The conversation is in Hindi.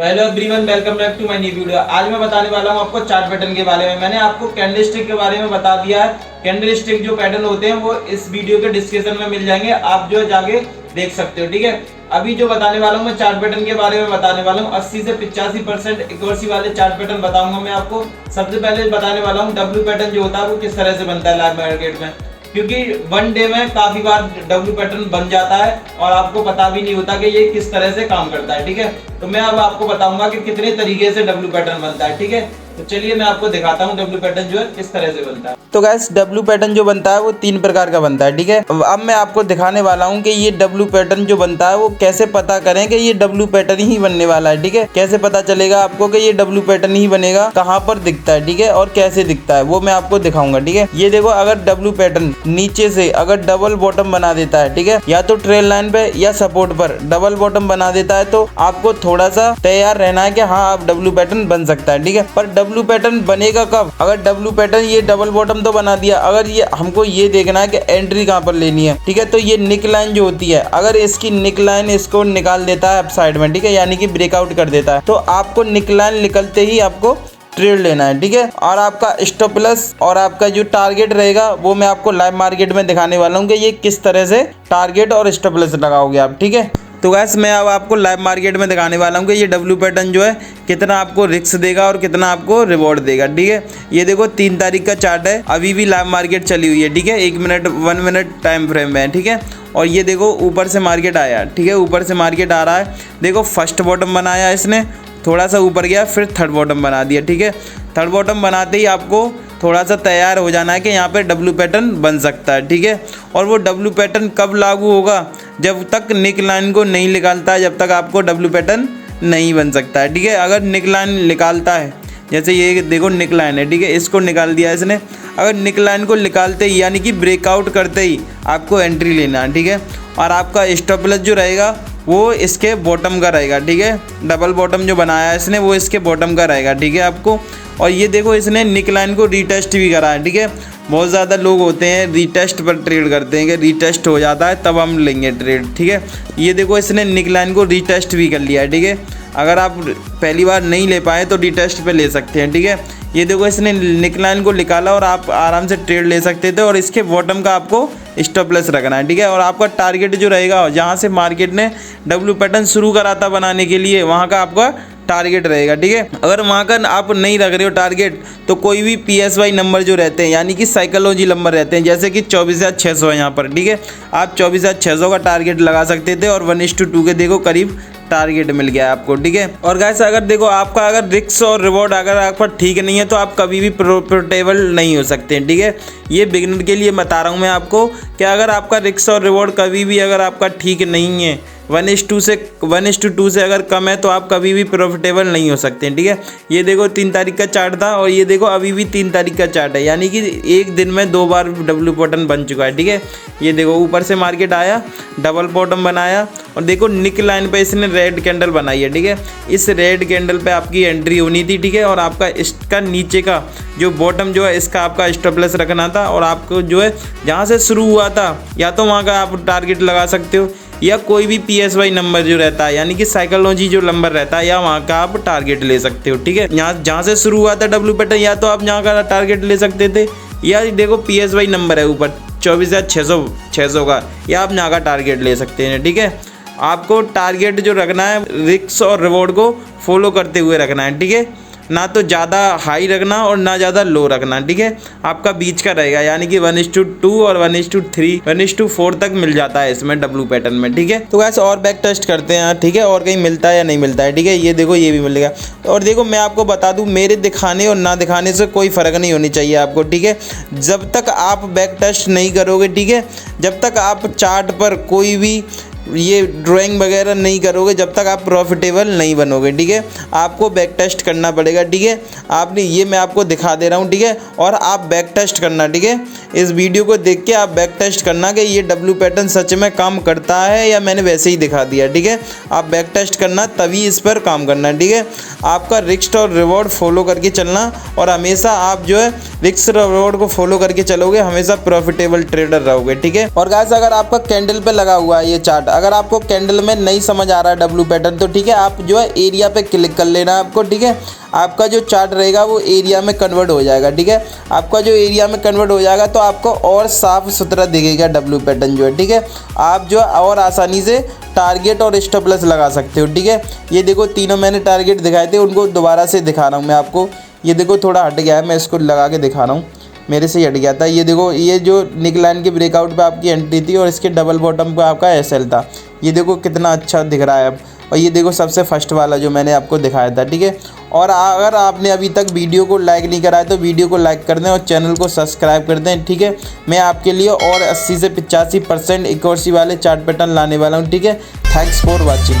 तो hello everyone, welcome back to my new video. आज मैं बताने वाला हूं आपको चार्ट पैटर्न के बारे में। मैंने आपको कैंडल स्टिक के बारे में बता दिया है। कैंडल स्टिक जो पैटर्न होते हैं वो इस वीडियो के डिस्क्रिप्शन में मिल जाएंगे, आप जो जाके देख सकते हो। ठीक है, अभी जो बताने वाला हूं मैं चार्ट पैटर्न के बारे में बताने वाला हूं 80 से 85% एक्यूरेसी वाले चार्ट पैटर्न बताऊंगा मैं आपको। सबसे पहले बताने वाला हूं डब्ल्यू पैटर्न जो होता है वो किस तरह से बनता है लाइव मार्केट में, क्योंकि वन डे में काफी बार डब्ल्यू पैटर्न बन जाता है और आपको पता भी नहीं होता कि ये किस तरह से काम करता है। ठीक है, तो मैं अब आपको बताऊंगा कि कितने तरीके से डब्ल्यू पैटर्न बनता है। ठीक है, तो चलिए मैं आपको दिखाता हूँ डब्ल्यू पैटर्न जो है किस तरह से बनता है। तो गाइस डब्ल्यू पैटर्न जो बनता है वो 3 प्रकार का बनता है। ठीक है, अब मैं आपको दिखाने वाला हूँ कि ये डब्ल्यू पैटर्न जो बनता है वो कैसे पता करें कि ये डब्ल्यू पैटर्न ही बनने वाला है। ठीक है, कैसे पता चलेगा आपको कि ये डब्ल्यू पैटर्न ही बनेगा, कहाँ पर दिखता है, ठीक है, और कैसे दिखता है वो मैं आपको दिखाऊंगा। ठीक है, ये देखो, अगर डब्ल्यू पैटर्न नीचे से अगर डबल बॉटम बना देता है, ठीक है, या तो ट्रेल लाइन पे या सपोर्ट पर डबल बॉटम बना देता है, तो आपको थोड़ा सा तैयार रहना है कि हाँ अब डब्ल्यू पैटर्न बन सकता है। ठीक है, पर डब्ल्यू पैटर्न बनेगा कब? अगर डब्ल्यू पैटर्न ये डबल बॉटम तो बना दिया, अगर ये हमको ये देखना है कि एंट्री कहाँ पर लेनी है। ठीक है, तो ये निक लाइन जो होती है, अगर इसकी निक लाइन इसको निकाल देता है अप साइड में, ठीक है, यानी कि ब्रेकआउट कर देता है, तो आपको निक लाइन निकलते ही आपको ट्रेड लेना है। ठीक है, और आपका स्टॉप लॉस और आपका जो टारगेट रहेगा वो मैं आपको लाइव मार्केट में दिखाने वाला हूँ कि ये किस तरह से टारगेट और स्टॉप लॉस लगाओगे आप। ठीक है, तो गैस मैं अब आपको लाइव मार्केट में दिखाने वाला हूँ कि ये डब्ल्यू पैटर्न जो है कितना आपको रिस्क देगा और कितना आपको रिवॉर्ड देगा। ठीक है, ये देखो 3 तारीख का चार्ट है, अभी भी लाइव मार्केट चली हुई है। ठीक है, 1 मिनट टाइम फ्रेम में है। ठीक है, और ये देखो ऊपर से मार्केट आया। ठीक है, ऊपर से मार्केट आ रहा है, देखो फर्स्ट बॉटम बनाया इसने, थोड़ा सा ऊपर गया, फिर थर्ड बॉटम बना दिया। ठीक है, थर्ड बॉटम बनाते ही आपको थोड़ा सा तैयार हो जाना है कि यहाँ पे डब्ल्यू पैटर्न बन सकता है। ठीक है, और वो डब्ल्यू पैटर्न कब लागू होगा? जब तक निक लाइन को नहीं निकालता है, जब तक आपको डब्ल्यू पैटर्न नहीं बन सकता है। ठीक है, अगर निक लाइन निकालता है, जैसे ये देखो निक लाइन है, ठीक है, इसको निकाल दिया इसने, अगर निक लाइन को निकालते ही यानी कि ब्रेकआउट करते ही आपको एंट्री लेना है। ठीक है, और आपका स्टॉप लॉस जो रहेगा वो इसके बॉटम का रहेगा। ठीक है, डबल बॉटम जो बनाया है इसने वो इसके बॉटम का रहेगा। ठीक है आपको, और ये देखो इसने निक लाइन को रीटेस्ट भी करा है। ठीक है, बहुत ज़्यादा लोग होते हैं रीटेस्ट पर ट्रेड करते हैं कि रीटेस्ट हो जाता है तब हम लेंगे ट्रेड। ठीक है, ये देखो इसने निक लाइन को रीटेस्ट भी कर लिया है। ठीक है, अगर आप पहली बार नहीं ले पाए तो रीटेस्ट पे ले सकते हैं। ठीक है, ये देखो इसने निक लाइन को निकाला और आप आराम से ट्रेड ले सकते थे, और इसके बॉटम का आपको स्टॉप लॉस रखना है। ठीक है, और आपका टारगेट जो रहेगा जहाँ से मार्केट ने डब्ल्यू पैटर्न शुरू करा था बनाने के लिए, वहाँ का आपका टारगेट रहेगा। ठीक है, अगर वहाँ का आप नहीं रख रहे हो टारगेट, तो कोई भी PSY नंबर जो रहते हैं यानी कि साइकोलॉजी नंबर रहते हैं, जैसे कि 24,600 है यहाँ पर। ठीक है, आप 24,600 का टारगेट लगा सकते थे और 1:2 के देखो करीब टारगेट मिल गया आपको। ठीक है, और गाइस अगर देखो आपका अगर रिस्क और रिवॉर्ड अगर आपका ठीक नहीं है तो आप कभी भी प्रॉफिटेबल नहीं हो सकते हैं। ठीक है, ये बिगिनर के लिए बता रहा हूँ मैं आपको कि अगर आपका रिस्क और रिवॉर्ड कभी भी अगर आपका ठीक नहीं है, 1:2 से अगर कम है, तो आप कभी भी प्रॉफिटेबल नहीं हो सकते हैं। ठीक है, ये देखो 3 तारीख का चार्ट था और ये देखो अभी भी 3 तारीख का चार्ट है, यानी कि एक दिन में 2 बार डब्ल्यू पैटर्न बन चुका है। ठीक है, ये देखो ऊपर से मार्केट आया, डबल बॉटम बनाया, और देखो निक लाइन पे इसने रेड कैंडल बनाई है। ठीक है, इस रेड कैंडल पे आपकी एंट्री होनी थी। ठीक है, और आपका इसका नीचे का जो बॉटम जो है इसका आपका स्टॉप लॉस रखना था, और आपको जो है जहाँ से शुरू हुआ था या तो वहाँ का आप टारगेट लगा सकते हो, या कोई भी PSY नंबर जो रहता है यानी कि साइकोलॉजी जो नंबर रहता है, या वहाँ का आप टारगेट ले सकते हो। ठीक है, यहाँ जहाँ से शुरू हुआ था डब्ल्यू पैटर्न, या तो आप यहाँ का टारगेट ले सकते थे, या देखो PSY नंबर है ऊपर 24,600 का, या आप यहाँ का टारगेट ले सकते हैं। ठीक है, आपको टारगेट जो रखना है रिस्क और रिवॉर्ड को फॉलो करते हुए रखना है। ठीक है, ना तो ज़्यादा हाई रखना और ना ज़्यादा लो रखना। ठीक है, आपका बीच का रहेगा, यानी कि 1:2 और 1:3 1:4 तक मिल जाता है इसमें डब्ल्यू पैटर्न में। ठीक है, तो वैसे और बैक टेस्ट करते हैं। ठीक है, और कहीं मिलता है या नहीं मिलता है। ठीक है, ये देखो ये भी मिलेगा, और देखो मैं आपको बता दूं, मेरे दिखाने और ना दिखाने से कोई फ़र्क नहीं होनी चाहिए आपको। ठीक है, जब तक आप बैक टेस्ट नहीं करोगे, ठीक है, जब तक आप चार्ट पर कोई भी ये ड्राइंग वगैरह नहीं करोगे, जब तक आप प्रॉफिटेबल नहीं बनोगे। ठीक है, आपको बैक टेस्ट करना पड़ेगा। ठीक है, आपने ये मैं आपको दिखा दे रहा हूँ। ठीक है, और आप बैक टेस्ट करना। ठीक है, इस वीडियो को देख के आप बैक टेस्ट करना कि ये डब्ल्यू पैटर्न सच में काम करता है या मैंने वैसे ही दिखा दिया। ठीक है, आप बैक टेस्ट करना, तभी इस पर काम करना। ठीक है, आपका रिस्क और रिवॉर्ड फॉलो करके चलना, और हमेशा आप जो है रिस्क और रिवॉर्ड को फॉलो करके चलोगे, हमेशा प्रॉफिटेबल ट्रेडर रहोगे। ठीक है, और गाइस अगर आपका कैंडल पे लगा हुआ है ये चार्ट, अगर आपको कैंडल में नहीं समझ आ रहा है डब्लू पैटर्न तो ठीक है, आप जो है एरिया पे क्लिक कर लेना आपको, ठीक है। आपका जो चार्ट रहेगा वो एरिया में कन्वर्ट हो जाएगा, ठीक है। आपका जो एरिया में कन्वर्ट हो जाएगा तो आपको और साफ सुथरा दिखेगा डब्लू पैटर्न जो है, ठीक है। आप जो और आसानी से टारगेट और स्टॉप लॉस लगा सकते हो, ठीक है। ये देखो तीनों मैंने टारगेट दिखाए थे, उनको दोबारा से दिखा रहा हूँ मैं आपको। ये देखो थोड़ा हट गया है, मैं इसको लगा के दिखा रहा हूँ, मेरे से हट गया था। ये देखो ये जो निक लाइन के ब्रेकआउट पे आपकी एंट्री थी और इसके डबल बॉटम पे आपका एसएल था। ये देखो कितना अच्छा दिख रहा है अब। और ये देखो सबसे फर्स्ट वाला जो मैंने आपको दिखाया था, ठीक है। और अगर आपने अभी तक वीडियो को लाइक नहीं करा है तो वीडियो को लाइक कर दें और चैनल को सब्सक्राइब कर दें, ठीक है। मैं आपके लिए और 80 से 85% एक्यूरेसी वाले चार्ट पैटर्न लाने वाला हूँ, ठीक है। Thanks for watching.